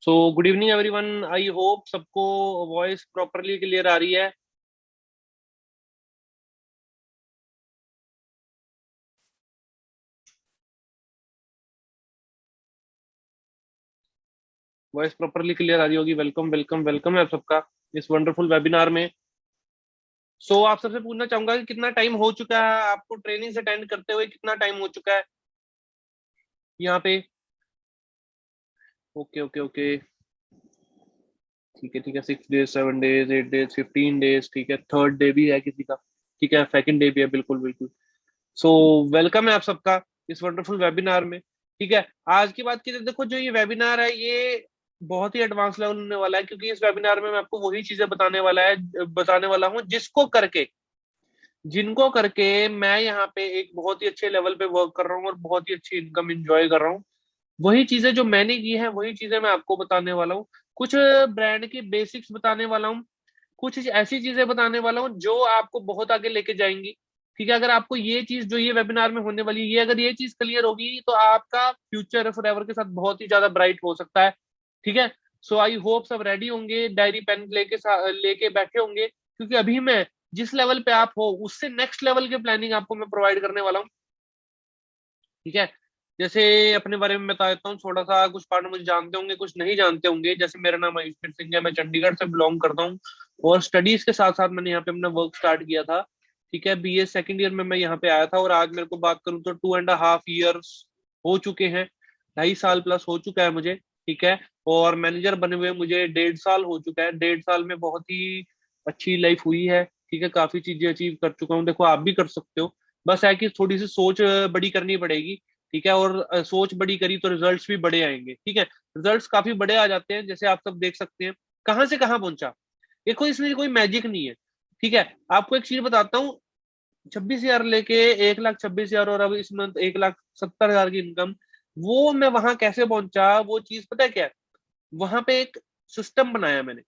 So good evening everyone. I hope सबको voice properly clear आ रही है। वॉइस प्रॉपरली क्लियर आ रही होगी। वेलकम वेलकम वेलकम है आप सबका इस वंडरफुल वेबिनार में। आप सबसे पूछना चाहूंगा कि कितना टाइम हो चुका है आपको ट्रेनिंग अटेंड करते हुए, कितना टाइम हो चुका है यहाँ पे। Okay okay okay. ठीक है 6 डेज, 7 डेज, 8 डेज, 15 डेज। ठीक है, थर्ड डे भी है किसी का। ठीक है, सेकंड डे भी है। बिल्कुल बिल्कुल। सो वेलकम है आप सबका इस वंडरफुल वेबिनार में। ठीक है, आज की बात की तो देखो, जो ये वेबिनार है ये बहुत ही एडवांस लेवल होने वाला है, क्योंकि इस वेबिनार में मैं आपको वही चीजें बताने वाला हूँ जिनको करके मैं यहाँ पे एक बहुत ही अच्छे लेवल पे वर्क कर रहा हूँ और बहुत ही अच्छी इनकम एंजॉय कर रहा हूँ। वही चीजें जो मैंने की है वही चीजें मैं आपको बताने वाला हूँ। कुछ ब्रांड की बेसिक्स बताने वाला हूँ। कुछ ऐसी चीजें बताने वाला हूँ जो आपको बहुत आगे लेके जाएंगी। ठीक है, अगर आपको ये चीज जो ये वेबिनार में होने वाली है, ये अगर ये चीज क्लियर होगी तो आपका फ्यूचर फॉरएवर के साथ बहुत ही ज्यादा ब्राइट हो सकता है। ठीक है। आई होप सब रेडी होंगे, डायरी पेन लेके बैठे होंगे, क्योंकि अभी मैं जिस लेवल पे आप हो उससे नेक्स्ट लेवल की प्लानिंग आपको मैं प्रोवाइड करने वाला हूँ। ठीक है। जैसे अपने बारे में बता देता हूँ थोड़ा सा। कुछ पार्टनर मुझे जानते होंगे, कुछ नहीं जानते होंगे। जैसे मेरा नाम आयुष्मान सिंह है, मैं चंडीगढ़ से बिलोंग करता हूँ और स्टडीज के साथ साथ मैंने यहाँ पे अपना वर्क स्टार्ट किया था। ठीक है, बीए सेकंड ईयर में मैं यहाँ पे आया था और आज मेरे को बात करूँ तो 2.5 years हो चुके हैं। 2.5 साल प्लस हो चुका है मुझे। ठीक है। और मैनेजर बने हुए मुझे 1.5 साल हो चुका है। 1.5 साल में बहुत ही अच्छी लाइफ हुई है। ठीक है, काफी चीजें अचीव कर चुका हूँ। देखो, आप भी कर सकते हो। बस है कि थोड़ी सी सोच बड़ी करनी पड़ेगी। ठीक है, और सोच बड़ी करी तो रिजल्ट्स भी बड़े आएंगे। ठीक है, रिजल्ट्स काफी बड़े आ जाते हैं, जैसे आप सब देख सकते हैं कहाँ से कहाँ पहुंचा। देखो, इसमें कोई मैजिक नहीं है। ठीक है, आपको एक चीज बताता हूँ। 26 हजार लेके 1,26,000 और अब इस मंथ 1,70,000 की इनकम, वो मैं वहां कैसे पहुंचा, वो चीज पता है क्या है? वहां पे एक सिस्टम बनाया मैंने।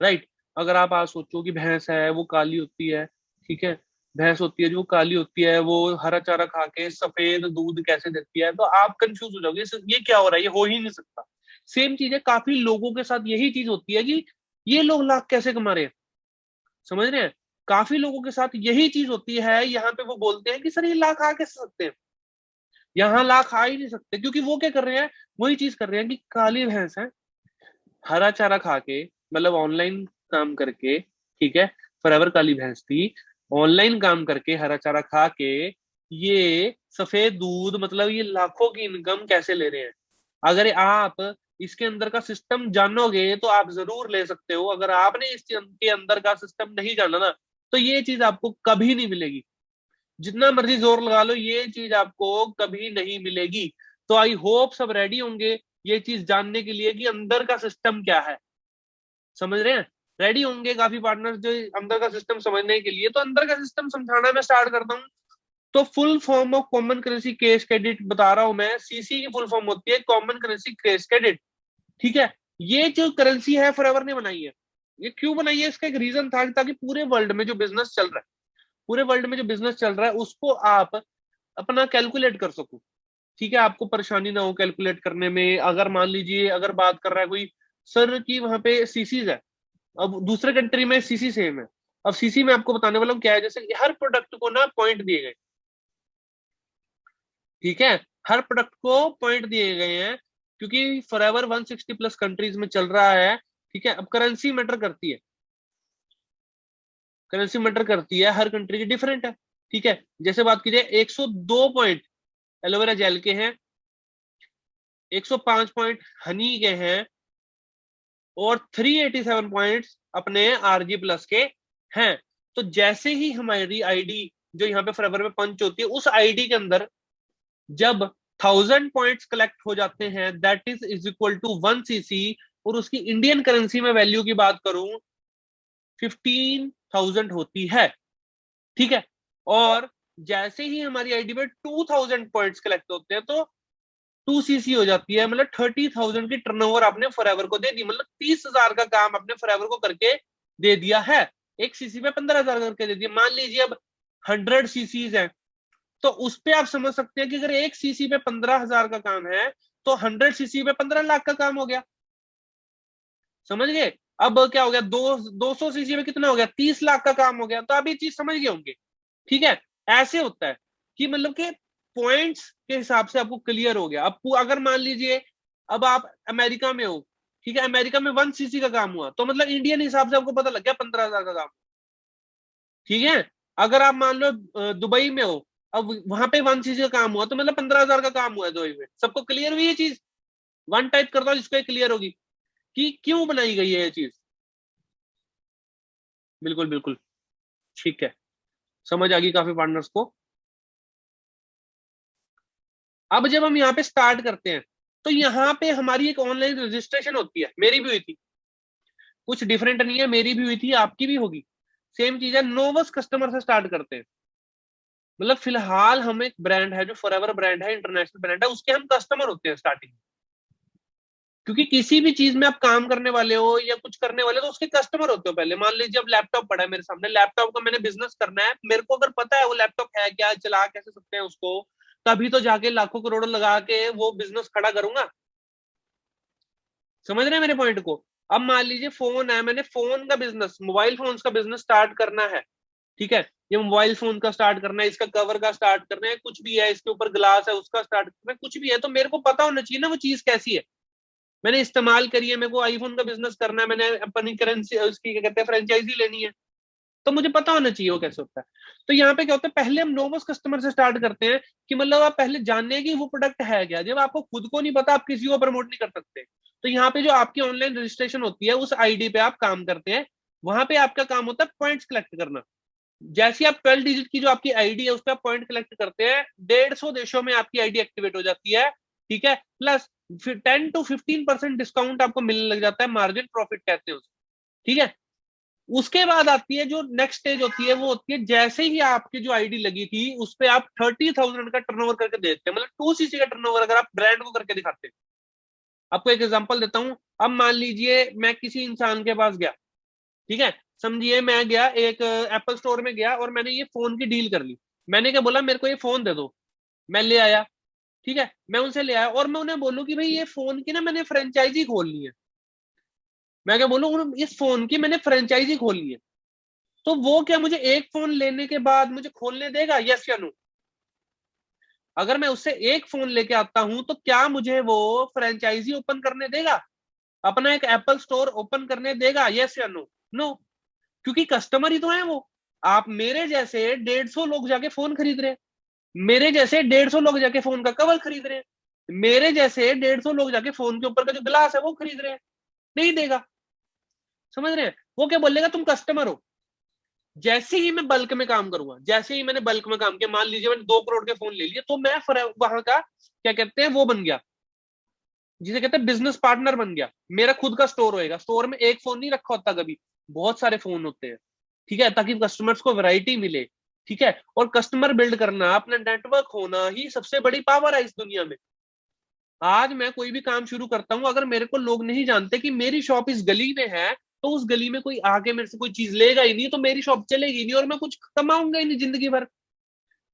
राइट। अगर आप आज सोचो कि भैंस है वो काली होती है। ठीक है, भैंस होती है जो काली होती है, वो हरा चारा खा के सफेद दूध कैसे देती है, तो आप कंफ्यूज हो जाओगे ये क्या हो रहा है, ये हो ही नहीं सकता। सेम चीज है, काफी लोगों के साथ यही चीज होती है कि ये लोग लाख कैसे कमा रहे हैं। समझ रहे हैं? काफी लोगों के साथ यही चीज होती है। यहाँ पे वो बोलते हैं कि सर ये लाख आ कैसे सकते हैं, यहाँ लाख आ ही नहीं सकते, क्योंकि वो क्या कर रहे हैं, वही चीज कर रहे हैं कि काली भैंस है, हरा चारा खा के, मतलब ऑनलाइन काम करके। ठीक है, फॉरएवर काली भैंस थी। ऑनलाइन काम करके हरा चारा खा के ये सफेद दूध, मतलब ये लाखों की इनकम कैसे ले रहे हैं। अगर आप इसके अंदर का सिस्टम जानोगे तो आप जरूर ले सकते हो। अगर आपने इसके अंदर का सिस्टम नहीं जाना ना, तो ये चीज आपको कभी नहीं मिलेगी। जितना मर्जी जोर लगा लो, ये चीज आपको कभी नहीं मिलेगी। तो आई होप सब रेडी होंगे ये चीज जानने के लिए कि अंदर का सिस्टम क्या है। समझ रहे हैं? रेडी होंगे काफी पार्टनर्स जो अंदर का सिस्टम समझने के लिए। तो अंदर का सिस्टम समझाना मैं स्टार्ट करता हूँ। तो full form of common currency case credit बता रहा हूं मैं। सीसी की फुल फॉर्म होती है कॉमन करेंसी केस क्रेडिट। ठीक है, ये जो करेंसी है फॉरएवर ने बनाई है। ये क्यों बनाई है, इसका एक रीजन था, ताकि पूरे वर्ल्ड में जो बिजनेस चल रहा है, पूरे वर्ल्ड में जो बिजनेस चल रहा है उसको आप अपना कैलकुलेट कर सको। ठीक है, आपको परेशानी ना हो कैलकुलेट करने में। अगर मान लीजिए अगर बात कर रहा है कोई सर की वहां पे सीसीज है, अब दूसरे कंट्री में सीसी सेम है। अब सीसी में आपको बताने वाला हूँ क्या है। जैसे कि हर प्रोडक्ट को ना पॉइंट दिए गए। ठीक है, हर प्रोडक्ट को पॉइंट दिए गए हैं, क्योंकि फॉरएवर 160 प्लस कंट्रीज में चल रहा है। ठीक है, अब करेंसी मैटर करती है। करेंसी मैटर करती है, हर कंट्री की डिफरेंट है। ठीक है, जैसे बात कीजिए 102 पॉइंट एलोवेरा जेल के हैं, 105 पॉइंट हनी के हैं, और 387 पॉइंट्स अपने आरजी प्लस के हैं। तो जैसे ही हमारी आईडी जो यहाँ पे फॉरएवर में पंच होती है, उस आईडी के अंदर जब 1,000 पॉइंट्स कलेक्ट हो जाते हैं, that is equal to 1 CC. और उसकी इंडियन करेंसी में वैल्यू की बात करूं, 15,000 होती है। ठीक है, और जैसे ही हमारी आईडी पे 2,000 पॉइंट्स कलेक्ट होते हैं, तो 2 सीसी हो जाती है। मतलब 30,000 की टर्नओवर आपने फॉरएवर को दे दी, मतलब 30,000 का काम आपने फॉरएवर को करके दे दिया है। एक सीसी पे 15,000 करके दे दिया। मान लीजिए अब 100 सीसीज है, तो उस पे आप समझ सकते हैं कि अगर एक सीसी पे 15,000 का काम है, तो 100 सीसी पे 15 लाख का काम हो गया। समझ गए? अब क्या हो गया, 200 सीसी में कितना हो गया, 30 लाख का काम हो गया। तो आप ये चीज समझ गए होंगे। ठीक है, ऐसे होता है कि मतलब के पॉइंट्स के हिसाब से आपको क्लियर हो गया। अब अगर मान लीजिए अब आप अमेरिका में हो, ठीक है, अमेरिका में 1 सीसी का काम हुआ, तो मतलब इंडियन हिसाब से आपको पता लग गया 15,000 का काम। ठीक है, अगर आप मान लो दुबई में हो, अब वहां पे 1 सीसी का काम हुआ, तो मतलब 15,000 का काम हुआ है दुबई में। सबको क्लियर हुई ये चीज? वन टाइप करता हूं जिसको क्लियर होगी कि क्यों बनाई गई है ये चीज। बिल्कुल बिल्कुल, ठीक है, समझ आ गई काफी पार्टनर्स को। अब जब हम यहाँ पे स्टार्ट करते हैं, तो यहाँ पे हमारी एक ऑनलाइन रजिस्ट्रेशन होती है, मेरी भी हुई थी। कुछ डिफरेंट नहीं है, मेरी भी हुई थी, आपकी भी होगी। सेम चीज है, नोवस कस्टमर से स्टार्ट करते हैं। मतलब फिलहाल हम एक ब्रांड है जो फॉरएवर ब्रांड है, इंटरनेशनल ब्रांड है, उसके हम कस्टमर होते हैं स्टार्टिंग। क्योंकि किसी भी चीज में आप काम करने वाले हो या कुछ करने वाले हो तो उसके कस्टमर होते हो पहले। मान लीजिए अब लैपटॉप पड़ा है मेरे सामने, लैपटॉप का मैंने बिजनेस करना है, मेरे को अगर पता है वो लैपटॉप है क्या, चला कैसे सकते हैं उसको, तभी तो जाके लाखों करोड़ों लगा के वो बिजनेस खड़ा करूंगा। समझ रहे हैं मेरे पॉइंट को? अब मान लीजिए फोन है, मैंने फोन का बिजनेस, मोबाइल फोन्स का बिजनेस स्टार्ट करना है। ठीक है, ये मोबाइल फोन का स्टार्ट करना है, इसका कवर का स्टार्ट करना है, कुछ भी है, इसके ऊपर ग्लास है उसका स्टार्ट करना है, कुछ भी है, तो मेरे को पता होना चाहिए ना वो चीज कैसी है। मैंने इस्तेमाल करी है, मेरे को आईफोन का बिजनेस करना है, मैंने अपनी करेंसी उसकी क्या कहते हैं फ्रेंचाइजी लेनी है, तो मुझे पता होना चाहिए वो कैसे होता है। तो यहाँ पे क्या होता है, पहले हम नोवस कस्टमर से स्टार्ट करते हैं कि मतलब आप पहले जानने की वो प्रोडक्ट है क्या। जब आपको खुद को नहीं पता, आप किसी को प्रमोट नहीं कर सकते। तो यहाँ पे जो आपकी ऑनलाइन रजिस्ट्रेशन होती है, उस आईडी पे आप काम करते हैं। वहां पे आपका काम होता है पॉइंट्स कलेक्ट करना। जैसे आप 12 डिजिट की जो आपकी आईडी है उस पर पॉइंट कलेक्ट करते हैं, 150 देशों में आपकी आईडी एक्टिवेट हो जाती है। ठीक है, प्लस फिर 10 to 15% डिस्काउंट आपको मिलने लग जाता है, मार्जिन प्रॉफिट कहते हैं उसे। ठीक है, उसके बाद आती है जो नेक्स्ट स्टेज होती है, वो होती है जैसे ही आपकी जो आईडी लगी थी उस पर आप 30,000 का टर्नओवर करके देते हैं, मतलब 2 सीसी का टर्नओवर अगर आप ब्रांड को करके दिखाते हैं। आपको एक एग्जांपल देता हूं। अब मान लीजिए मैं किसी इंसान के पास गया, ठीक है, समझिए मैं गया एक एप्पल स्टोर में गया और मैंने ये फोन की डील कर ली। मैंने क्या बोला, मेरे को ये फोन दे दो। मैं ले आया, ठीक है, मैं उनसे ले आया और मैं उन्हें बोलूं कि भाई ये फोन की ना मैंने फ्रेंचाइजी खोलनी है। मैं क्या बोलूं, इस फोन की मैंने फ्रेंचाइजी खोलनी है। तो वो क्या मुझे एक फोन लेने के बाद मुझे खोलने देगा, यस या नो? अगर मैं उससे एक फोन लेके आता हूं तो क्या मुझे वो फ्रेंचाइजी ओपन करने देगा, अपना एक एप्पल स्टोर ओपन करने देगा, यस या नो? नो, क्योंकि कस्टमर ही तो है वो। आप मेरे जैसे 150 लोग जाके फोन खरीद रहे हैं, मेरे जैसे 150 लोग जाके फोन का कवर खरीद रहे हैं, मेरे जैसे 150 लोग जाके फोन के ऊपर का जो ग्लास है वो खरीद रहे हैं। नहीं देगा। समझ रहे हैं? वो क्या बोलेगा, तुम कस्टमर हो। जैसे ही मैं बल्क में काम करूंगा, जैसे ही मैंने बल्क में काम किया, मान लीजिए मैंने 2 करोड़ के फोन ले लिए, तो मैं वहां का क्या कहते हैं वो बन गया, जिसे कहते हैं बिजनेस पार्टनर बन गया। मेरा खुद का स्टोर होएगा, स्टोर में एक फोन नहीं रखा होता कभी, बहुत सारे फोन होते हैं। ठीक है, ताकि कस्टमर्स को वैरायटी मिले। ठीक है, और कस्टमर बिल्ड करना, अपना नेटवर्क होना ही सबसे बड़ी पावर है इस दुनिया में। आज मैं कोई भी काम शुरू करता हूं, अगर मेरे को लोग नहीं जानते कि मेरी शॉप इस गली में है, तो उस गली में कोई आके मेरे से कोई चीज लेगा ही नहीं, तो मेरी शॉप चलेगी नहीं और मैं कुछ कमाऊंगा ही नहीं जिंदगी भर।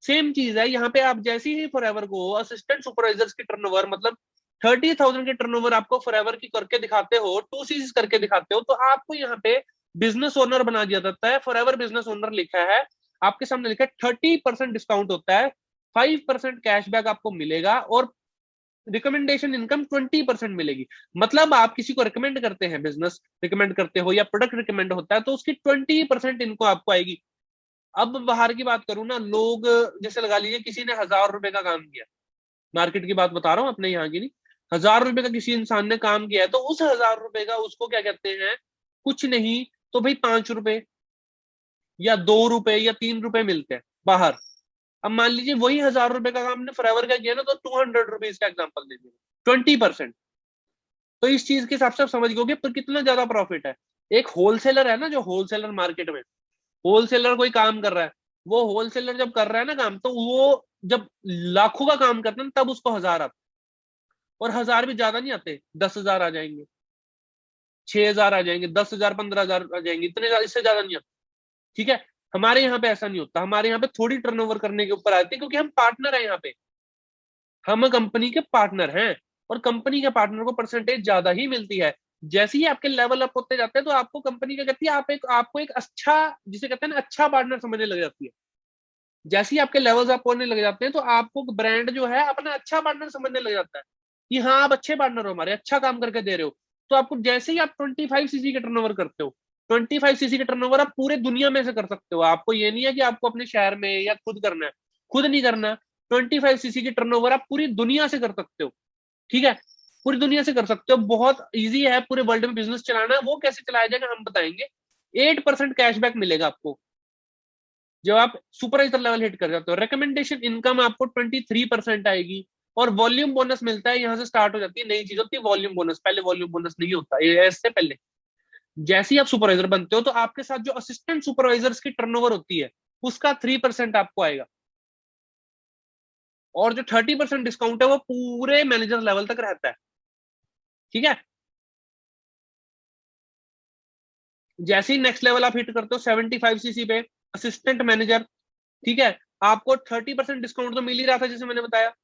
सेम चीज है यहाँ पे, आप जैसे ही फॉरएवर को असिस्टेंट सुपरवाइजर्स की टर्नओवर, मतलब 30,000 के टर्नओवर आपको फॉरएवर की करके दिखाते हो, 2 सीरीज करके दिखाते हो, तो आपको यहाँ पे बिजनेस ओनर बना दिया जाता है। फॉरएवर बिजनेस ओनर लिखा है, आपके सामने लिखा है 30% डिस्काउंट होता है, 5% कैशबैक आपको मिलेगा और रिकमेंडेशन इनकम 20% मिलेगी। मतलब आप किसी को रिकमेंड करते हैं, बिजनेस रिकमेंड करते हो या प्रोडक्ट रिकमेंड होता है, तो उसकी 20% इनको आपको आएगी। अब बाहर की बात करूं ना, लोग जैसे लगा लीजिए किसी ने 1,000 रुपए का काम किया, मार्केट की बात बता रहा हूँ अपने यहाँ की नहीं, 1,000 रुपए का किसी इंसान ने काम किया है, तो उस 1,000 रुपए का उसको क्या कहते हैं, कुछ नहीं तो भाई 5 रुपए या 2 रुपए या 3 रुपए मिलते हैं बाहर। अब मान लीजिए वही 1,000 रुपए का काम ने फॉरएवर का किया ना, तो 200 रुपीज का एग्जाम्पल दे दिया, 20%। तो इस चीज के हिसाब से आप समझ गए पर कितना ज्यादा प्रॉफिट है। एक होलसेलर है ना, जो होलसेलर मार्केट में, होलसेलर कोई काम कर रहा है, वो होलसेलर जब कर रहा है ना काम, तो वो जब लाखों का काम करता है ना, तब उसको 1,000 आता है। और 1,000 भी ज्यादा नहीं आते, 10,000 आ जाएंगे, 6,000 आ जाएंगे, 10,000 15,000 आ जाएंगे, इतने ज्यादा, इससे ज्यादा नहीं आते। ठीक है, हमारे यहाँ पे ऐसा नहीं होता, हमारे यहाँ पे थोड़ी टर्नओवर करने के ऊपर आते हैं, क्योंकि हम पार्टनर है यहाँ पे, हम कंपनी के पार्टनर हैं और कंपनी के पार्टनर को परसेंटेज ज्यादा ही मिलती है। जैसे ही आपके लेवल अप होते जाते हैं तो आपको कंपनी क्या कहती है, आपको एक अच्छा, जिसे कहते हैं ना, अच्छा पार्टनर समझने लग जाती है। जैसे ही आपके लेवल्स अप होने लग जाते हैं तो आपको ब्रांड जो है अपना अच्छा पार्टनर समझने लग जाता है कि हाँ आप अच्छे पार्टनर हो, हमारे अच्छा काम करके दे रहे हो। तो आपको जैसे ही आप 25 सीसी के टर्नओवर करते हो, 25 सीसी के टर्नओवर आप पूरे दुनिया में से कर सकते हो। आपको ये नहीं है कि आपको अपने शहर में या खुद करना है, खुद नहीं करना। 25 सीसी के टर्नओवर आप पूरी दुनिया से कर सकते हो। ठीक है, पूरी दुनिया से कर सकते हो, बहुत ईजी है पूरे वर्ल्ड में बिजनेस चलाना। वो कैसे चलाया जाएगा हम बताएंगे। 8% कैशबैक मिलेगा आपको जब आप सुपरवाइजर लेवल हिट कर जाते हो। रिकमेंडेशन इनकम आपको 23% आएगी। और वॉल्यूम बोनस मिलता है, यहाँ से स्टार्ट हो जाती है नई चीज होती है वॉल्यूम बोनस। पहले वॉल्यूम बोनस नहीं होता ये, इससे पहले जैसे ही आप सुपरवाइजर बनते हो तो आपके साथ जो असिस्टेंट सुपरवाइजर्स की टर्नओवर होती है उसका 3% आपको आएगा। और जो 30% डिस्काउंट है वो पूरे मैनेजर लेवल तक रहता है। ठीक है, जैसे ही नेक्स्ट लेवल आप हिट करते हो 75 सीसी पे असिस्टेंट मैनेजर, ठीक है, आपको 30% डिस्काउंट तो मिल ही रहा था जैसे मैंने बताया।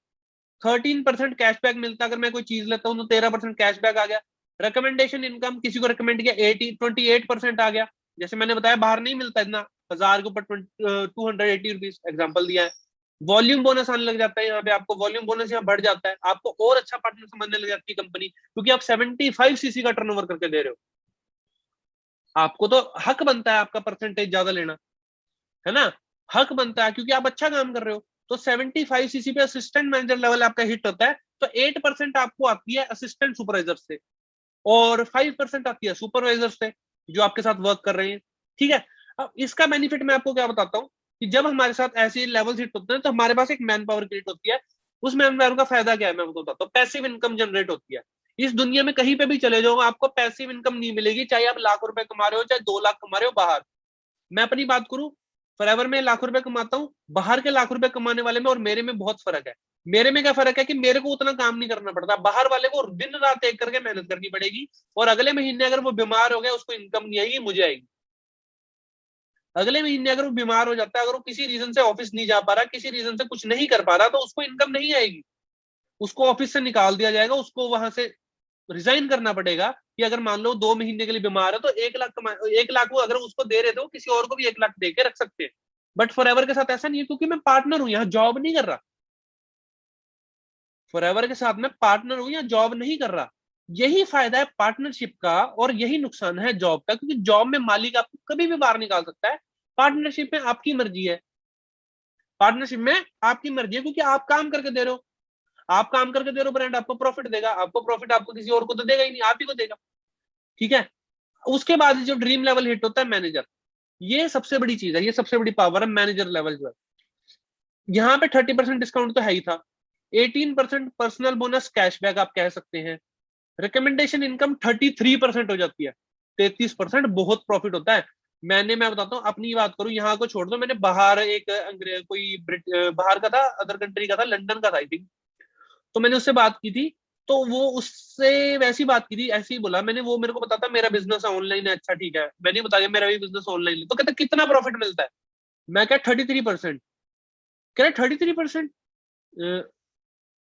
13% कैशबैक मिलता है, अगर मैं कोई चीज लेता हूँ तो 13% कैशबैक आ गया। रिकमेंडेशन इनकम, किसी को रिकमेंड किया 28% आ गया। जैसे मैंने बताया बाहर नहीं मिलता इतना, 1000 के ऊपर 280 रुपीज एग्जाम्पल दिया है। वॉल्यूम बोनस आने लग जाता है, यहाँ पे आपको वॉल्यूम बोनस यहाँ बढ़ जाता है, आपको और अच्छा पार्टनर समझने लग जाती है कंपनी, क्योंकि आप 75 सीसी का टर्नओवर करके दे रहे हो। आपको तो हक बनता है आपका परसेंटेज ज्यादा लेना, है ना। हक बनता है क्योंकि आप अच्छा काम कर रहे हो। तो 75 सीसी पे असिस्टेंट मैनेजर लेवल आपका हिट होता है तो 8% आपको आती है असिस्टेंट सुपरवाइजर से, और 5% आती है सुपरवाइजर से जो आपके साथ वर्क कर रहे हैं। ठीक है, अब इसका बेनिफिट मैं आपको क्या बताता हूँ कि जब हमारे साथ ऐसे लेवल हिट होते हैं तो हमारे पास एक मैन पावर क्रिएट होती है। उस मैन पावर का फायदा क्या है मैं आपको बताता हूँ। पैसिव इनकम जनरेट होती है। इस दुनिया में कहीं पे भी चले जाओ आपको पैसिव इनकम नहीं मिलेगी, चाहे आप लाख रुपए कमा रहे हो चाहे 2 लाख कमा रहे हो बाहर। मैं अपनी बात करूं, फॉरएवर में लाख रुपए कमाता हूँ, बाहर के लाख रुपए कमाने वाले में और मेरे में बहुत फर्क है। मेरे में क्या फर्क है कि मेरे को उतना काम नहीं करना पड़ता, बाहर वाले को दिन रात एक करके मेहनत करनी पड़ेगी। और अगले महीने अगर वो बीमार हो गया उसको इनकम नहीं आएगी, मुझे आएगी। अगले महीने अगर वो बीमार हो जाता है, अगर वो किसी रीजन से ऑफिस नहीं जा पा रहा, किसी रीजन से कुछ नहीं कर पा रहा, तो उसको इनकम नहीं आएगी। उसको ऑफिस से निकाल दिया जाएगा, उसको वहां से रिजाइन करना पड़ेगा। कि अगर मान लो 2 महीने के लिए बीमार है तो 1 लाख कमा, 1 लाख वो अगर उसको दे रहे थे वो किसी और को भी 1 लाख दे के रख सकते हैं। बट फॉरएवर के साथ ऐसा नहीं है, क्योंकि मैं पार्टनर हूं, यहाँ जॉब नहीं कर रहा। फॉरएवर के साथ मैं पार्टनर हूं, या जॉब नहीं कर रहा। यही फायदा है पार्टनरशिप का और यही नुकसान है जॉब का, क्योंकि जॉब में मालिक आपको कभी भी बाहर निकाल सकता है। पार्टनरशिप में आपकी मर्जी है। पार्टनरशिप में आपकी मर्जी है क्योंकि आप काम करके दे रहे हो। आप काम करके दे रहे हो, ब्रांड आपको प्रॉफिट देगा। आपको प्रॉफिट आपको किसी और को तो देगा ही नहीं, आप ही को देगा। ठीक है, उसके बाद जो ड्रीम लेवल हिट होता है मैनेजर, ये सबसे बड़ी चीज है, ये सबसे बड़ी पावर है मैनेजर लेवल जो है। यहाँ पे 30% डिस्काउंट तो है ही था। 18% पर्सनल बोनस कैशबैक आप कह सकते हैं। रिकमेंडेशन इनकम 33% हो जाती है। 33% बहुत प्रॉफिट होता है। मैं बताता हूँ अपनी बात करूं, यहाँ को छोड़ दो, मैंने बाहर एक अंग्रेज कोई बाहर का था, अदर कंट्री का था, लंदन का था आई थिंक। तो मैंने उससे बात की थी, तो वो उससे वैसी बात की थी, ऐसे ही बोला मैंने, वो मेरे को बताता मेरा बिजनेस ऑनलाइन है। अच्छा ठीक है, मैंने बताया मेरा भी बिजनेस ऑनलाइन है। तो कहता कितना प्रॉफिट मिलता है। मैं क्या 33%। कह रहा 33%।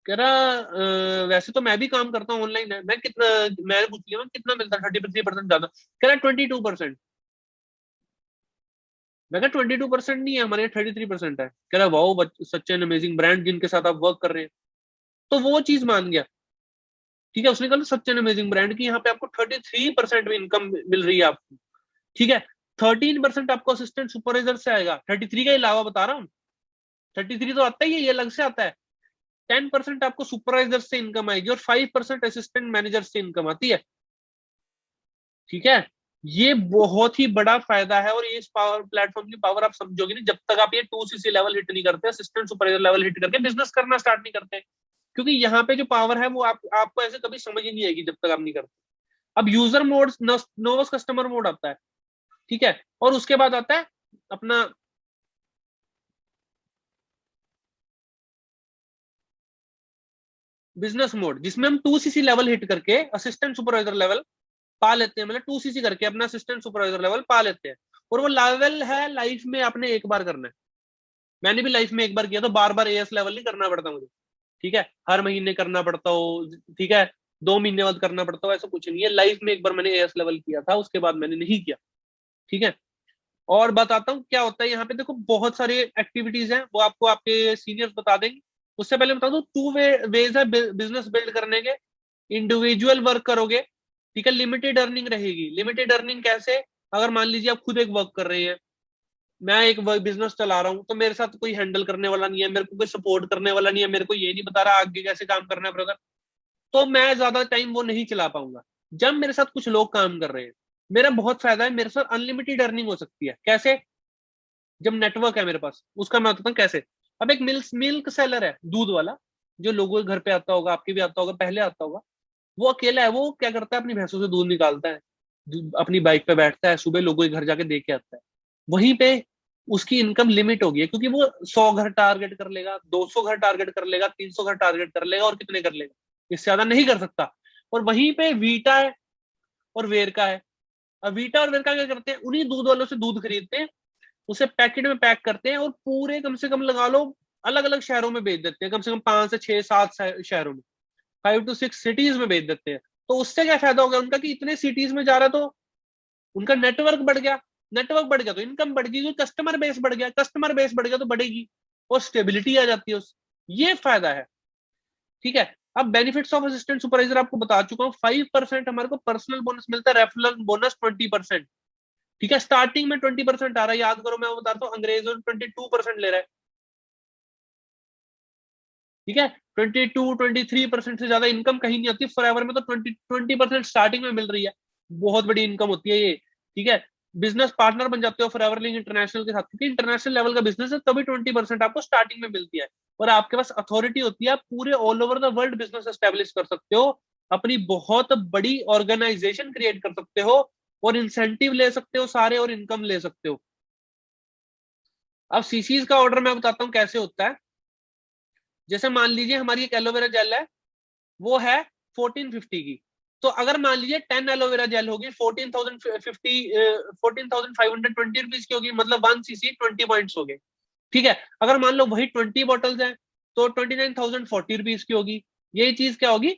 कह रहा वैसे तो मैं भी काम करता हूँ ऑनलाइन है। मैं कितना, मैंने पूछ लिया मैं कितना मिलता है, 33% ज्यादा। कह रहा 22%। मैं क्या 22% नहीं है हमारे यहाँ, 33% है। कह रहा wow, such an amazing brand जिनके साथ आप वर्क कर रहे हैं। तो वो चीज मान गया। ठीक है, उसने कहा सच एन अमेजिंग ब्रांड की यहाँ पे आपको 33% में इनकम मिल रही है आपको। ठीक है, 13% आपको असिस्टेंट सुपरवाइजर से आएगा, 33 के अलावा बता रहा हूँ। 33 तो आता ही है, ये अलग से आता है। 10% आपको सुपरवाइजर से इनकम आएगी और 5% असिस्टेंट मैनेजर से इनकम आती है। ठीक है, ये बहुत ही बड़ा फायदा है। और ये इस पावर प्लेटफॉर्म की पावर आप समझोगे नहीं जब तक आप ये 2 सीसी लेवल हिट नहीं करते, असिस्टेंट सुपरवाइजर लेवल हिट करके बिजनेस करना स्टार्ट नहीं करते। क्योंकि यहाँ पे जो पावर है वो आपको ऐसे कभी समझ ही नहीं आएगी जब तक आप नहीं करते। अब यूजर मोड, नोवस कस्टमर मोड आता है। ठीक है, और उसके बाद आता है अपना बिजनेस मोड, जिसमें हम 2 सीसी लेवल हिट करके असिस्टेंट सुपरवाइजर लेवल पा लेते हैं। मतलब 2 सीसी करके अपना असिस्टेंट सुपरवाइजर लेवल पा लेते हैं। और वो लेवल है लाइफ में आपने एक बार करना है। मैंने भी लाइफ में एक बार किया, तो बार बार एएस लेवल नहीं करना पड़ता मुझे। ठीक है, हर महीने करना पड़ता हो। ठीक है, 2 महीने बाद करना पड़ता हो, ऐसा कुछ नहीं है। लाइफ में एक बार मैंने एएस लेवल किया था, उसके बाद मैंने नहीं किया। ठीक है। और बताता हूँ क्या होता है यहाँ पे। देखो बहुत सारे एक्टिविटीज हैं, वो आपको आपके सीनियर्स बता देंगे। उससे पहले बता दूं, टू वेज है बिजनेस बिल्ड करने के। इंडिविजुअल वर्क करोगे, ठीक है, लिमिटेड अर्निंग रहेगी। लिमिटेड अर्निंग कैसे? अगर मान लीजिए आप खुद एक वर्क कर रहे हैं, मैं एक बिजनेस चला रहा हूँ, तो मेरे साथ कोई हैंडल करने वाला नहीं है, मेरे को कोई सपोर्ट करने वाला नहीं है, मेरे को ये नहीं बता रहा आगे कैसे काम करना है ब्रदर, तो मैं ज्यादा टाइम वो नहीं चला पाऊंगा। जब मेरे साथ कुछ लोग काम कर रहे हैं, मेरा बहुत फायदा है, मेरे साथ अनलिमिटेड अर्निंग हो सकती है। कैसे? जब नेटवर्क है मेरे पास, उसका मैं बताता हूँ कैसे। अब एक मिल्क मिल्क सेलर है, दूध वाला, जो लोगों के घर पे आता होगा, आपके भी आता होगा, पहले आता होगा। वो अकेला है, वो क्या करता है, अपनी भैंसों से दूध निकालता है, अपनी बाइक पे बैठता है, सुबह लोगों के घर जाके दे के आता है। वहीं पे उसकी इनकम लिमिट होगी, क्योंकि वो 100 घर टारगेट कर लेगा, 200 घर टारगेट कर लेगा, 300 घर टारगेट कर लेगा, और कितने कर लेगा, इससे ज्यादा नहीं कर सकता। और वहीं पे वीटा है और वेरका है। अब वीटा और वेरका क्या करते हैं, उन्हीं दूध वालों से दूध खरीदते हैं, उसे पैकेट में पैक करते हैं, और पूरे कम से कम लगा लो अलग अलग शहरों में बेच देते हैं, कम से कम 5 से 6 7 शहरों में, 5 to 6 सिटीज में बेच देते हैं। तो उससे क्या फायदा हो गया उनका, कि इतने सिटीज में जा रहा है, तो उनका नेटवर्क बढ़ गया। नेटवर्क बढ़ गया तो इनकम बढ़ गई, कस्टमर बेस बढ़ गया, कस्टमर बेस बढ़ गया तो बढ़ेगी, और स्टेबिलिटी आ जाती है उस। ये फायदा है। ठीक है। अब बेनिफिट्स ऑफ असिस्टेंट सुपरवाइजर आपको बता चुका हूँ। 5% हमारे को पर्सनल बोनस मिलता है, रेफरल बोनस 20%। ठीक है, स्टार्टिंग में 20% आ रहा है, याद करो, मैं वो बताता हूँ, अंग्रेजों 22% ले रहा है। ठीक है, 22-23% से ज्यादा इनकम कहीं नहीं आती फॉरएवर में, तो 20% स्टार्टिंग में मिल रही है। बहुत बड़ी इनकम होती है ये। ठीक है। बिजनेस पार्टनर बन जाते हो फॉरएवर लिंक इंटरनेशनल के साथ, क्योंकि इंटरनेशनल लेवल का बिजनेस है, तभी 20% आपको स्टार्टिंग में मिलती है। और आपके पास अथॉरिटी होती है, आप पूरे all over the world business establish कर सकते हो, अपनी बहुत बड़ी ऑर्गेनाइजेशन क्रिएट कर सकते हो, और इंसेंटिव ले सकते हो सारे, और इनकम ले सकते हो। अब सीसीज का ऑर्डर मैं बताता हूँ कैसे होता है। जैसे मान लीजिए हमारी एक एलोवेरा जेल है, वो है 1450 की। तो अगर मान लीजिए 10 एलोवेरा जेल होगी, 14,520 रुपीज की होगी, मतलब 1 cc 20 पॉइंट्स हो गए। ठीक है। अगर मान लो वही 20 बॉटल्स हैं, तो 29,040 रुपीज की होगी। यही चीज क्या होगी,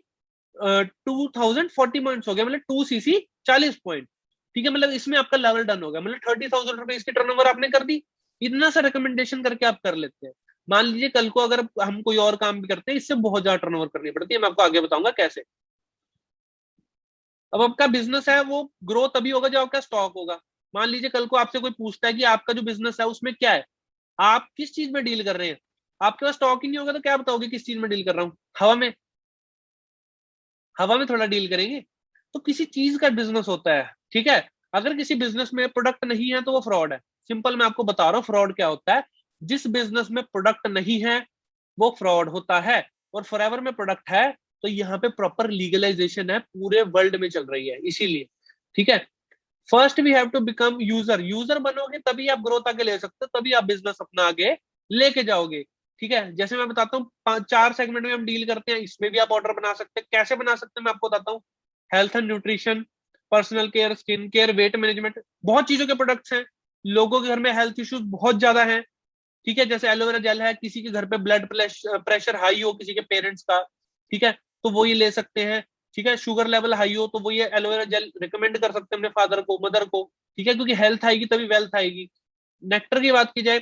2040 पॉइंट्स हो गया, मतलब 2 cc 40 पॉइंट। ठीक है, मतलब इसमें आपका लेवल डन हो गया, मतलब 30,000 रुपीज की टर्नओवर आपने कर दी। इतना सा रिकमेंडेशन करके आप कर लेते हैं। मान लीजिए कल को अगर हम कोई और काम भी करते हैं, इससे बहुत ज्यादा टर्नओवर करनी पड़ती है, मैं आपको आगे बताऊंगा कैसे। अब आपका बिजनेस है, वो ग्रो तभी होगा जब आपका स्टॉक होगा। मान लीजिए कल को आपसे कोई पूछता है कि आपका जो बिजनेस है उसमें क्या है, आप किस चीज में डील कर रहे हैं, आपके पास स्टॉक ही नहीं होगा, तो क्या बताओगे किस चीज में डील कर रहा हूँ? हवा में? हवा में थोड़ा डील करेंगे। तो किसी चीज का बिजनेस होता है। ठीक है। अगर किसी बिजनेस में प्रोडक्ट नहीं है, तो वो फ्रॉड है। सिंपल मैं आपको बता रहा हूँ फ्रॉड क्या होता है। जिस बिजनेस में प्रोडक्ट नहीं है, वो फ्रॉड होता है। और फॉरएवर में प्रोडक्ट है, तो यहाँ पे प्रॉपर लीगलाइजेशन है, पूरे वर्ल्ड में चल रही है, इसीलिए। ठीक है। First we have to become user. User बनोगे तभी आप ग्रोथ आगे ले सकते हो, तभी आप बिजनेस अपना आगे लेके जाओगे। ठीक है। जैसे मैं बताता हूँ, 4 सेगमेंट में हम डील करते हैं, इसमें भी आप ऑर्डर बना सकते हैं। कैसे बना सकते हैं मैं आपको बताता हूँ। Health and nutrition, personal care, skin care, weight management, बहुत चीजों के प्रोडक्ट्स हैं। लोगों के घर में हेल्थ इश्यूज बहुत ज्यादा हैं। ठीक है। जैसे एलोवेरा जेल है, किसी के घर पे ब्लड प्रेशर हाई हो, किसी के पेरेंट्स का, ठीक है, तो वो ये ले सकते हैं। ठीक है। शुगर लेवल हाई हो, तो वो ये एलोवेरा जेल रिकमेंड कर सकते हैं अपने फादर को, मदर को। ठीक है, क्योंकि हेल्थ आएगी तभी वेल्थ आएगी। नेक्टर की बात की जाए,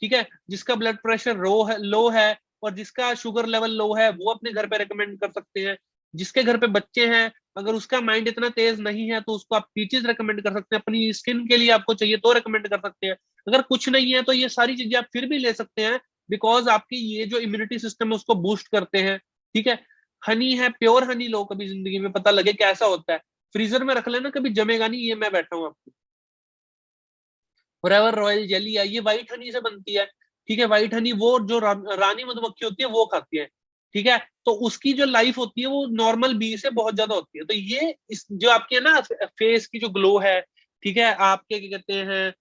ठीक है, जिसका ब्लड प्रेशर लो है, और जिसका शुगर लेवल लो है, वो अपने घर पे रिकमेंड कर सकते हैं। जिसके घर पे बच्चे हैं, अगर उसका माइंड इतना तेज नहीं है, तो उसको आप पीचेस रिकमेंड कर सकते हैं। अपनी स्किन के लिए आपको चाहिए तो रिकमेंड कर सकते हैं। अगर कुछ नहीं है, तो ये सारी चीजें आप फिर भी ले सकते हैं, बिकॉज आपकी ये जो इम्यूनिटी सिस्टम है उसको बूस्ट करते हैं। ठीक है। हनी है, प्योर हनी लो, कभी जिंदगी में पता लगे कैसा होता है। फ्रीजर में रख लेना, कभी जमेगा नहीं, ये मैं बैठा हूँ आपको। फॉरएवर रॉयल जेली है, ये व्हाइट हनी से बनती है। ठीक है। व्हाइट हनी वो जो रानी मधुमक्खी होती है वो खाती है। ठीक है। तो उसकी जो लाइफ होती है वो नॉर्मल बी से बहुत ज्यादा होती है। तो ये इस जो आपके ना फेस की जो ग्लो है, ठीक है, आपके क्या कहते हैं,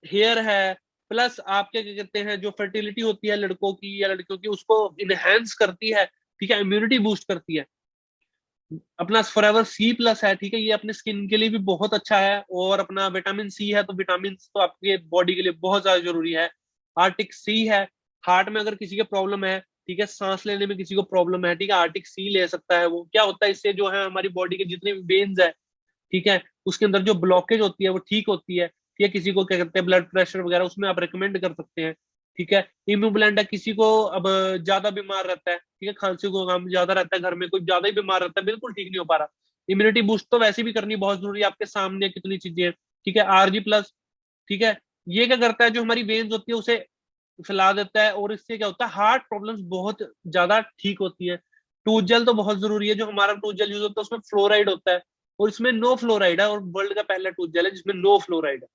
हेयर है, प्लस आपके क्या कहते हैं, जो फर्टिलिटी होती है लड़कों की या लड़कियों की, उसको इनहेंस करती है। ठीक है। इम्यूनिटी बूस्ट करती है। अपना फॉरएवर सी प्लस है, ठीक है, ये अपने स्किन के लिए भी बहुत अच्छा है। और अपना विटामिन सी है, तो विटामिन तो आपके बॉडी के लिए बहुत ज्यादा जरूरी है। आर्टिक सी है, हार्ट में अगर किसी के प्रॉब्लम है, ठीक है, सांस लेने में किसी को प्रॉब्लम है, ठीक है, आर्टिक सी ले सकता है। वो क्या होता है, इससे जो है हमारी बॉडी के जितने भी वेन्स है, ठीक है, उसके अंदर जो ब्लॉकेज होती है वो ठीक होती है। ठीक है, किसी को क्या कहते हैं ब्लड प्रेशर वगैरह, उसमें आप रिकमेंड कर सकते हैं। ठीक है, इम्यूब्लेंडा किसी को अब ज्यादा बीमार रहता है, ठीक है, खांसी को काम ज्यादा रहता है, घर में कोई ज्यादा ही बीमार रहता है, बिल्कुल ठीक नहीं हो पा रहा, इम्यूनिटी बूस्ट तो वैसे भी करनी बहुत जरूरी है, आपके सामने कितनी चीजें हैं। ठीक है, RG+, ठीक है, ये क्या करता है, जो हमारी वेन्स होती है उसे फैला देता है, और इससे क्या होता है, हार्ट प्रॉब्लम्स बहुत ज्यादा ठीक होती है। टूथ जेल तो बहुत जरूरी है, जो हमारा टूथ जेल यूज होता है उसमें फ्लोराइड होता है, और इसमें नो फ्लोराइड है, और वर्ल्ड का पहला टूथ जेल है जिसमें नो फ्लोराइड है।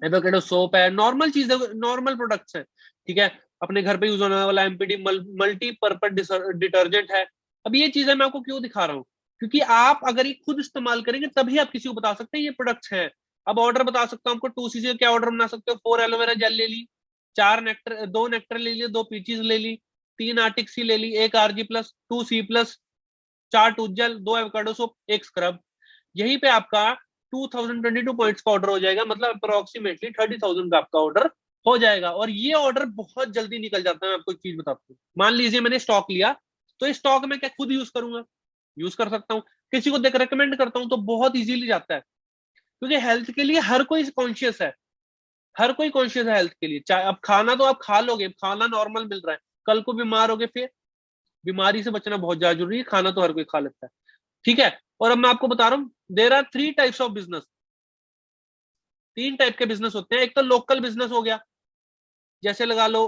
एवोकेडो सोप है, नॉर्मल चीज है, नॉर्मल प्रोडक्ट्स है। ठीक है, अपने घर पे यूज होने वाला MPD मल्टीपर्पज डिटर्जेंट है। अब ये चीजें मैं आपको क्यों दिखा रहा हूँ, क्योंकि आप अगर ये खुद इस्तेमाल करेंगे तभी आप किसी को बता सकते हैं ये प्रोडक्ट्स हैं। अब ऑर्डर बता सकता हूँ आपको, 2cc क्या ऑर्डर बना सकते हो, 4 एलोवेरा जेल ले ली, 4 नेक्टर, 2 नेक्टर ले लिए, 2 पीचीज ले ली, 3 आर्टिक सी ले ली, 1 RG+, 2C+, 4 tooth gel, 2 avocado soap, 1 scrub. यहीं पे आपका 2022 पॉइंट्स का ऑर्डर हो जाएगा, मतलब अप्रोक्सीमेटली 30,000 का आपका ऑर्डर हो जाएगा। और ये ऑर्डर बहुत जल्दी निकल जाता है। मैं आपको एक चीज बताता हूँ, मान लीजिए मैंने स्टॉक लिया, तो इस स्टॉक में क्या खुद यूज करूंगा, यूज कर सकता हूँ, किसी को देख रेकमेंड करता हूँ तो बहुत इजीली जाता है, क्योंकि हेल्थ के लिए हर कोई कॉन्शियस है, हर कोई कॉन्शियस है हेल्थ के लिए। चाहे अब खाना तो आप खा लोगे, खाना नॉर्मल मिल रहा है, कल को बीमार होगे फिर, बीमारी से बचना बहुत ज्यादा जरूरी है, खाना तो हर कोई खा लेता है। ठीक है, और अब मैं आपको बता रहा हूँ, there are 3 types of business, 3 type के बिजनेस होते हैं। एक तो लोकल बिजनेस हो गया, जैसे लगा लो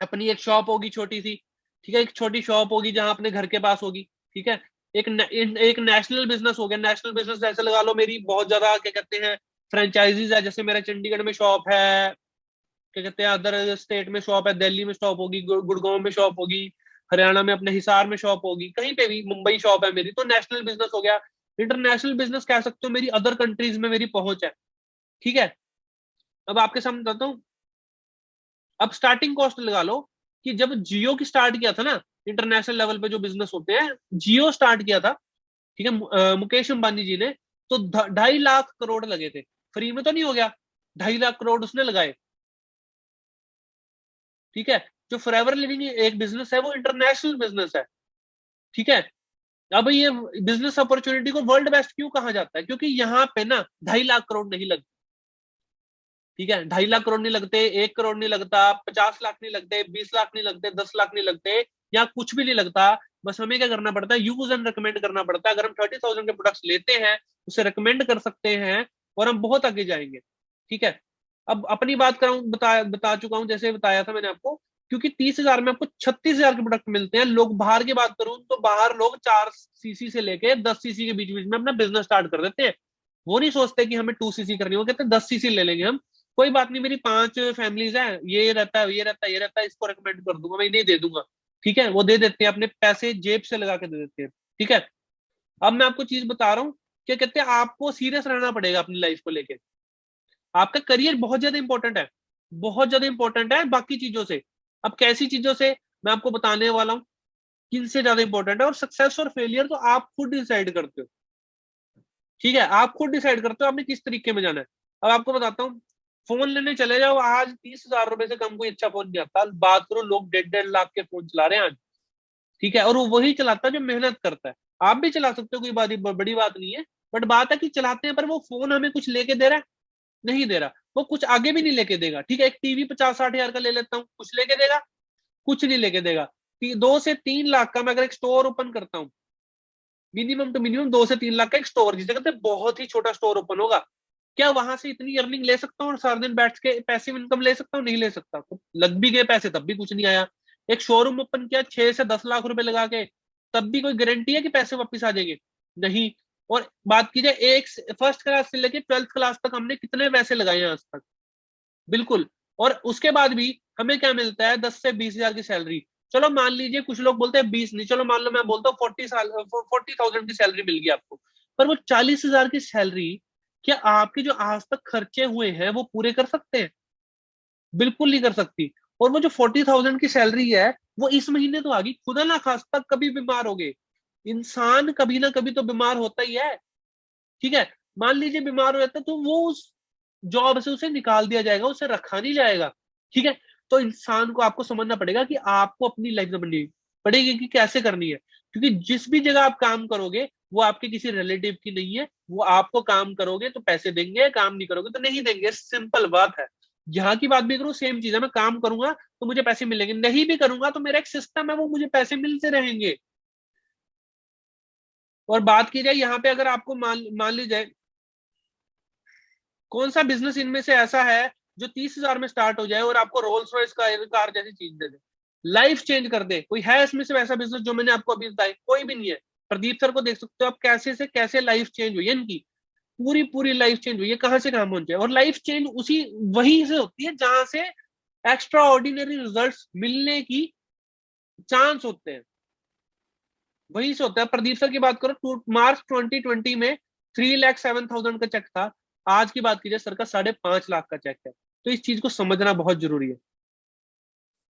अपनी एक शॉप होगी छोटी सी, ठीक है, एक छोटी शॉप होगी जहां अपने घर के पास होगी। ठीक है, एक नेशनल बिजनेस हो गया, नेशनल बिजनेस जैसे लगा लो मेरी बहुत ज्यादा क्या कहते हैं फ्रेंचाइजीज है, जैसे मेरा चंडीगढ़ में शॉप है, क्या कहते हैं अदर स्टेट में शॉप है, दिल्ली में शॉप होगी, गुड़गांव में शॉप होगी, हरियाणा में अपने हिसार में शॉप होगी, कहीं पे भी, मुंबई शॉप है मेरी, तो नेशनल बिजनेस हो गया। इंटरनेशनल बिजनेस कह सकते हो, मेरी अदर कंट्रीज में मेरी पहुंच है। ठीक है, अब आपके सामने बताता हूँ, अब स्टार्टिंग कॉस्ट लगा लो कि जब जियो की स्टार्ट किया था ना, इंटरनेशनल लेवल पे जो बिजनेस होते हैं, जियो स्टार्ट किया था, ठीक है, मुकेश अंबानी जी ने, तो 2.5 लाख करोड़ लगे थे, फ्री में तो नहीं हो गया, 2.5 लाख करोड़ उसने लगाए। ठीक है, जो फॉरएवर लिविंग एक बिजनेस है वो इंटरनेशनल बिजनेस है। ठीक है, अब ये बिजनेस अपॉर्चुनिटी को वर्ल्ड बेस्ट क्यों कहा जाता है, क्योंकि यहाँ पे ना 2.5 लाख करोड़ नहीं लगते। ठीक है, 2.5 लाख करोड़ नहीं लगते, 1 करोड़ नहीं लगता, 50 लाख नहीं लगते, 20 लाख नहीं लगते, 10 लाख नहीं लगते, या कुछ भी नहीं लगता। बस हमें क्या करना पड़ता है, यूज एंड रिकमेंड करना पड़ता है। अगर हम 30,000 के प्रोडक्ट्स लेते हैं, उसे रिकमेंड कर सकते हैं, और हम बहुत आगे जाएंगे। ठीक है, अब अपनी बात करूं, बता चुका हूं, जैसे बताया था मैंने आपको, क्योंकि 30,000 में आपको 36,000 के प्रोडक्ट मिलते हैं। लोग बाहर की बात करूं तो बाहर लोग 4 cc से लेके 10 cc के बीच बीच में अपना बिजनेस स्टार्ट कर देते हैं। वो नहीं सोचते कि हमें 2 cc करनी, वो कहते हैं 10 cc ले लेंगे हम, कोई बात नहीं, मेरी 5 फैमिलीज हैं, ये रहता है, ये रहता है, ये रहता है, इसको रिकमेंड कर दूंगा, मैं इन्हें दे दूंगा। ठीक है, वो दे देते हैं, अपने पैसे जेब से लगा के दे देते हैं। ठीक है, अब मैं आपको चीज बता रहा हूँ, क्या कहते हैं, आपको सीरियस रहना पड़ेगा अपनी लाइफ को लेके। आपका करियर बहुत ज्यादा इंपॉर्टेंट है, बहुत ज्यादा इंपॉर्टेंट है बाकी चीजों से। अब कैसी चीजों से, मैं आपको बताने वाला हूँ किन से ज्यादा इंपॉर्टेंट है। और सक्सेस और फेलियर तो आप खुद डिसाइड करते हो। ठीक है, आप खुद डिसाइड करते हो आपने किस तरीके में जाना है। अब आपको बताता हूँ, फोन लेने चले जाओ, आज 30,000 रुपए से कम कोई अच्छा फोन नहीं आता। बात करो, लोग 1.5 लाख के फोन चला रहे हैं आज। ठीक है, और वो वही चलाता है जो मेहनत करता है। आप भी चला सकते हो, कोई बड़ी बात नहीं है, बट बात है कि चलाते हैं, पर वो फोन हमें कुछ लेके दे रहा है, नहीं दे रहा, वो कुछ आगे भी नहीं लेके देगा। ठीक है, एक टीवी 50-60 हजार का ले लेता हूँ, कुछ लेके देगा, कुछ नहीं लेके देगा। 2 से 3 लाख का मैं अगर एक स्टोर ओपन करता हूँ, मिनिमम टू मिनिमम 2 से 3 लाख का एक स्टोर, जिसे कहते हैं बहुत ही छोटा स्टोर ओपन होगा, क्या वहां से इतनी अर्निंग ले सकता हूँ और सारा दिन बैठ के पैसिव इनकम ले सकता हूँ? नहीं ले सकता। तो लग भी गए पैसे तब भी कुछ नहीं आया। एक शोरूम ओपन किया 6 से 10 लाख रुपए लगा के, तब भी कोई गारंटी है कि पैसे वापस आ जाएंगे? नहीं। और बात की जाए एक फर्स्ट क्लास से लेके 12th क्लास तक हमने कितने पैसे लगाए हैं आज तक? बिल्कुल। और उसके बाद भी हमें क्या मिलता है, 10 से 20 हजार की सैलरी। चलो मान लीजिए, कुछ लोग बोलते हैं 20 नहीं, चलो मान लो मैं बोलता हूँ 40,000 की सैलरी मिल गई आपको, पर वो 40,000 की सैलरी क्या आपके जो आज तक खर्चे हुए हैं वो पूरे कर सकते हैं? बिल्कुल नहीं कर सकती। और वो जो 40,000 की सैलरी है, वो इस महीने तो आ गई, खुदा ना खास्ता कभी बीमार हो गए, इंसान कभी ना कभी तो बीमार होता ही है। ठीक है, मान लीजिए बीमार हो जाता है, तो वो उस जॉब से उसे निकाल दिया जाएगा, उसे रखा नहीं जाएगा। ठीक है, तो इंसान को आपको समझना पड़ेगा कि आपको अपनी लाइफ बननी पड़ेगी कि कैसे करनी है, क्योंकि जिस भी जगह आप काम करोगे वो आपके किसी रिलेटिव की नहीं है। वो आपको काम करोगे तो पैसे देंगे, काम नहीं करोगे तो नहीं देंगे, सिंपल बात है। यहाँ की बात भी करूँ सेम चीज है, मैं काम करूंगा तो मुझे पैसे मिलेंगे, नहीं भी करूंगा तो मेरा एक सिस्टम है, वो मुझे पैसे मिलते रहेंगे। और बात की जाए यहाँ पे, अगर आपको मान मान ली जाए, कौन सा बिजनेस इनमें से ऐसा है जो 30,000 में स्टार्ट हो जाए और आपको रोल्स रॉयस कार जैसी चीज दे दे, लाइफ चेंज कर दे? कोई है इसमें से ऐसा बिजनेस जो मैंने आपको अभी बताया? कोई भी नहीं है। प्रदीप सर को देख सकते हो आप, कैसे से कैसे लाइफ चेंज हुई है इनकी, पूरी पूरी लाइफ चेंज हुई है, कहां से कहां पहुंचे। और लाइफ चेंज उसी वहीं से होती है जहां से एक्स्ट्रा ऑर्डिनरी रिजल्ट मिलने की चांस होते हैं, वहीं से होता है। प्रदीप सर की बात करो, मार्च 2020 में 3,07,000 का चेक था, आज की बात कीजिए सर का 5.5 लाख का चेक है। तो इस चीज को समझना बहुत जरूरी है,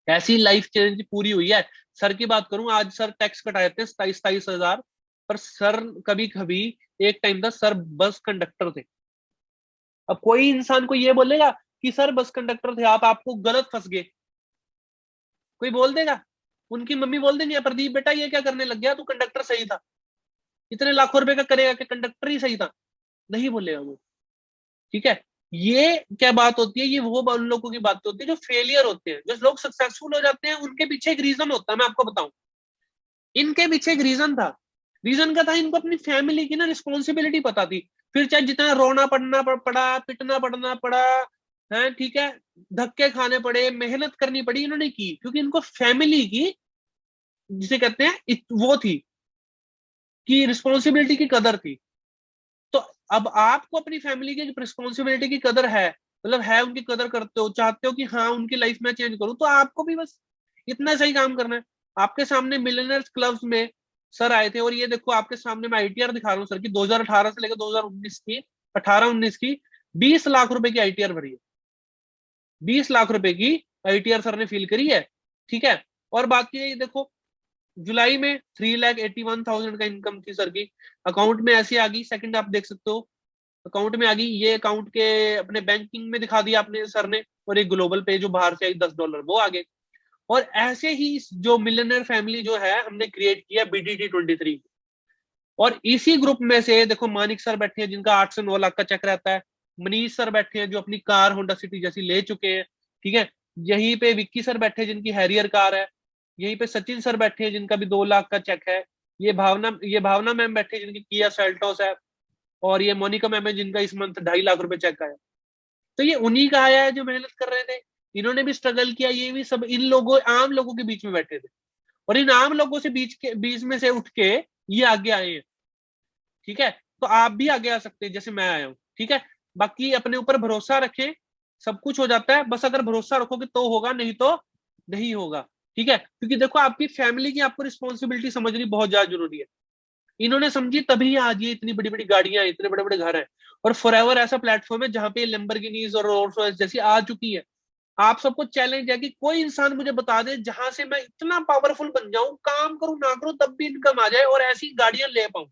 ऐसी लाइफ चेंज पूरी हुई है। सर की बात करूं, आज सर टैक्स कटाए थे 27,000, पर सर कभी कभी एक टाइम था सर बस कंडक्टर थे। अब कोई इंसान को ये बोलेगा कि सर बस कंडक्टर थे आप, आपको गलत फंस गए, कोई बोल देगा? उनकी मम्मी बोल देंगे प्रदीप बेटा ये क्या करने लग गया, तू कंडक्टर सही था, इतने लाखों रुपए का करेगा कि कंडक्टर ही सही था? नहीं बोलेगा वो। ठीक है, ये क्या बात होती है, ये वो उन लोगों की बात होती है जो फेलियर होते हैं। जो लोग सक्सेसफुल हो जाते हैं उनके पीछे एक रीजन होता है, मैं आपको बताऊं। इनके पीछे एक रीजन था, रीजन क्या था, इनको अपनी फैमिली की ना रिस्पॉन्सिबिलिटी पता थी। फिर चाहे जितना रोना पड़ा, पिटना पड़ना पड़ा है, ठीक है, धक्के खाने पड़े, मेहनत करनी पड़ी, इन्होंने की, क्योंकि इनको फैमिली की, जिसे कहते हैं वो थी, कि रिस्पॉन्सिबिलिटी की कदर थी। तो अब आपको अपनी फैमिली की रिस्पॉन्सिबिलिटी की कदर है, मतलब है, उनकी कदर करते हो, चाहते हो कि हाँ उनकी लाइफ में चेंज करूं, तो आपको भी बस इतना सही काम करना है। आपके सामने मिलियनर्स क्लब्स में सर आए थे, और ये देखो आपके सामने मैं आईटीआर दिखा रहा हूँ सर की, 2018 से लेकर 2019 की, 18-19 की 20 लाख रुपए की आईटीआर भरी है, 20 लाख रुपए की आईटीआर सर ने फील करी है। ठीक है, और बात की देखो, जुलाई में 3,81,000 का इनकम थी सर की, अकाउंट में ऐसी आ गई, सेकंड आप देख सकते हो, अकाउंट में आ गई, ये अकाउंट के अपने बैंकिंग में दिखा दिया आपने सर ने, और एक ग्लोबल पे जो बाहर से आई $10 वो आ गए। और ऐसे ही जो मिलियनर फैमिली जो है हमने क्रिएट किया BDT 23, और इसी ग्रुप में से देखो मानिक सर बैठे हैं जिनका 8 से 9 लाख का चेक रहता है, मनीष सर बैठे हैं जो अपनी कार होंडा सिटी जैसी ले चुके हैं। ठीक है, यहीं पे विक्की सर बैठे हैं जिनकी हैरियर कार है, यहीं पे सचिन सर बैठे हैं जिनका भी 2 लाख का चेक है, ये भावना मैम बैठे हैं जिनकी किया सेल्टोस है, और ये मोनिका मैम है जिनका इस मंथ 2.5 लाख रुपए चेक आया। तो ये उन्हीं का आया है जो मेहनत कर रहे थे, इन्होंने भी स्ट्रगल किया, ये भी सब इन लोगों आम लोगों के बीच में बैठे थे, और इन आम लोगों से बीच में से उठ के ये आगे आए हैं। ठीक है, तो आप भी आगे आ सकते हैं जैसे मैं आया हूँ। ठीक है, बाकी अपने ऊपर भरोसा रखें, सब कुछ हो जाता है, बस अगर भरोसा रखोगे तो होगा, नहीं तो नहीं होगा। ठीक है, क्योंकि देखो आपकी फैमिली की आपको रिस्पॉन्सिबिलिटी समझनी बहुत ज्यादा जरूरी है। इन्होंने समझी तभी आज ये इतनी बड़ी बड़ी गाड़ियां, इतने बड़े बड़े घर हैं, और फॉरएवर ऐसा प्लेटफॉर्म है जहां पे लैम्बोर्गिनीज और रोल्स रॉयस जैसी आ चुकी है। आप सबको चैलेंज है कि कोई इंसान मुझे बता दे जहां से मैं इतना पावरफुल बन जाऊं, काम करूं ना करूं तब भी इनकम आ जाए और ऐसी गाड़ियां ले पाऊं।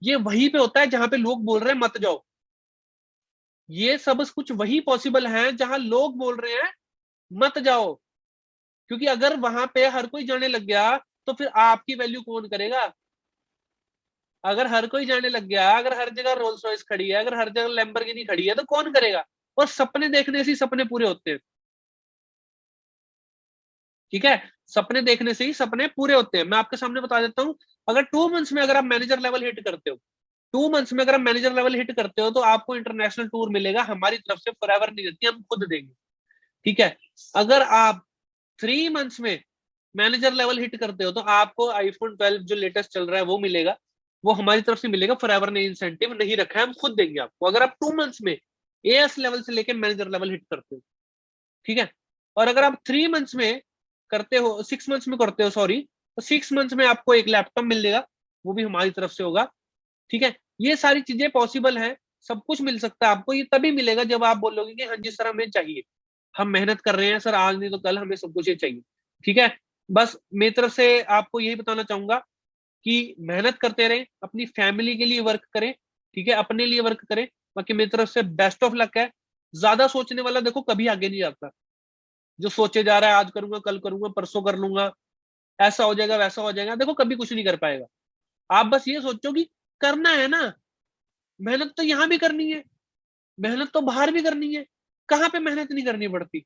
ये वहीं पे होता है जहां पे लोग बोल रहे हैं मत जाओ, ये सब कुछ वही पॉसिबल है जहां लोग बोल रहे हैं मत जाओ। क्योंकि अगर वहां पे हर कोई जाने लग गया तो फिर आपकी वैल्यू कौन करेगा? अगर हर कोई जाने लग गया, अगर हर जगह रोल्स रॉयस खड़ी है, अगर हर जगह लैम्बोर्गिनी खड़ी है, तो कौन करेगा? और सपने देखने से ही सपने पूरे होते हैं। ठीक है, सपने देखने से ही सपने पूरे होते हैं। मैं आपके सामने बता देता हूं, अगर 2 मंथ्स में अगर आप मैनेजर लेवल हिट करते हो, 2 मंथ्स में अगर आप मैनेजर लेवल हिट करते हो, तो आपको इंटरनेशनल टूर मिलेगा हमारी तरफ से, फॉरएवर नहीं देती, हम खुद देंगे। ठीक है, अगर आप 3 मंथ्स में मैनेजर लेवल हिट करते हो तो आपको iPhone 12 जो लेटेस्ट चल रहा है वो मिलेगा, वो हमारी तरफ से मिलेगा, फॉरएवर ने इंसेंटिव नहीं रखा है, हम खुद देंगे आपको, अगर आप 2 मंथ्स में एएस लेवल से लेकर मैनेजर लेवल हिट करते हो। ठीक है, और अगर आप 3 मंथ्स में करते हो, 6 मंथ्स में करते हो सॉरी, तो 6 मंथ्स में आपको एक लैपटॉप मिल जाएगा, वो भी हमारी तरफ से होगा। ठीक है, ये सारी चीजें पॉसिबल है, सब कुछ मिल सकता है आपको, ये तभी मिलेगा जब आप बोलोगे कि हाँ जिस तरह हमें चाहिए, हम मेहनत कर रहे हैं सर, आज नहीं तो कल हमें सब कुछ ये चाहिए। ठीक है, बस मेरी तरफ से आपको यही बताना चाहूंगा कि मेहनत करते रहें, अपनी फैमिली के लिए वर्क करें, ठीक है, अपने लिए वर्क करें। बाकी मेरी तरफ से बेस्ट ऑफ लक है। ज्यादा सोचने वाला देखो कभी आगे नहीं जाता, जो सोचे जा रहा है आज करूंगा, कल करूंगा, परसों कर लूंगा, ऐसा हो जाएगा, वैसा हो जाएगा, देखो कभी कुछ नहीं कर पाएगा। आप बस ये सोचो कि करना है ना, मेहनत तो यहां भी करनी है, मेहनत तो बाहर भी करनी है। कहाँ पे मेहनत नहीं करनी पड़ती?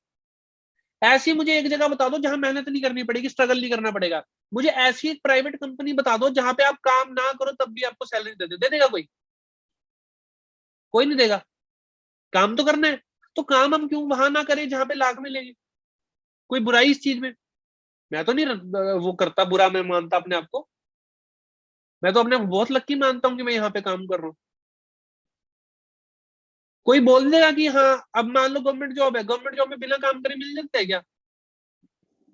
ऐसी मुझे एक जगह बता दो जहां मेहनत नहीं करनी पड़ेगी, स्ट्रगल नहीं करना पड़ेगा। मुझे ऐसी एक प्राइवेट कंपनी बता दो जहां पे आप काम ना करो तब भी आपको सैलरी दे देगा कोई? कोई नहीं देगा। काम तो करना है, तो काम हम क्यों वहां ना करें जहां पे लाख मिलेगी? कोई बुराई इस चीज में? मैं तो नहीं वो करता बुरा, मैं मानता अपने आप को। मैं तो अपने बहुत लक्की मानता हूँ कि मैं यहाँ पे काम कर रहा हूँ। कोई बोल देगा कि हाँ, अब मान लो गवर्नमेंट जॉब है, गवर्नमेंट जॉब में बिना काम करे मिल सकता है क्या?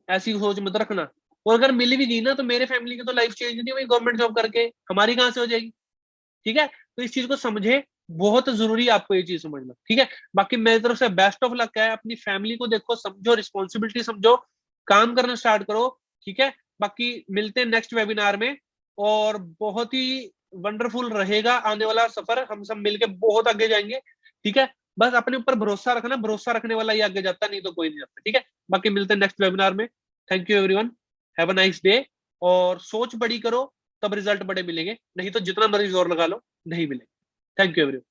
ऐसी सोच मत रखना। और अगर मिल भी गई ना तो मेरे फैमिली की तो लाइफ चेंज नहीं हुई गवर्नमेंट जॉब करके, हमारी कहाँ से हो जाएगी? ठीक है, तो इस चीज को समझे, बहुत जरूरी है आपको ये चीज समझना। ठीक है, बाकी मेरी तरफ से बेस्ट ऑफ लक है। अपनी फैमिली को देखो, समझो, रिस्पॉन्सिबिलिटी समझो, काम करना स्टार्ट करो। ठीक है, बाकी मिलते हैं नेक्स्ट वेबिनार में। और बहुत ही वंडरफुल रहेगा आने वाला सफर, हम सब मिलके बहुत आगे जाएंगे। ठीक है, बस अपने ऊपर भरोसा रखना, भरोसा रखने वाला ही आगे जाता, नहीं तो कोई नहीं जाता। ठीक है, बाकी मिलते हैं नेक्स्ट वेबिनार में। Thank you everyone, have a nice day. और सोच बड़ी करो, तब रिजल्ट बड़े मिलेंगे, नहीं तो जितना मर्जी जोर लगा लो नहीं मिलेंगे। Thank you everyone.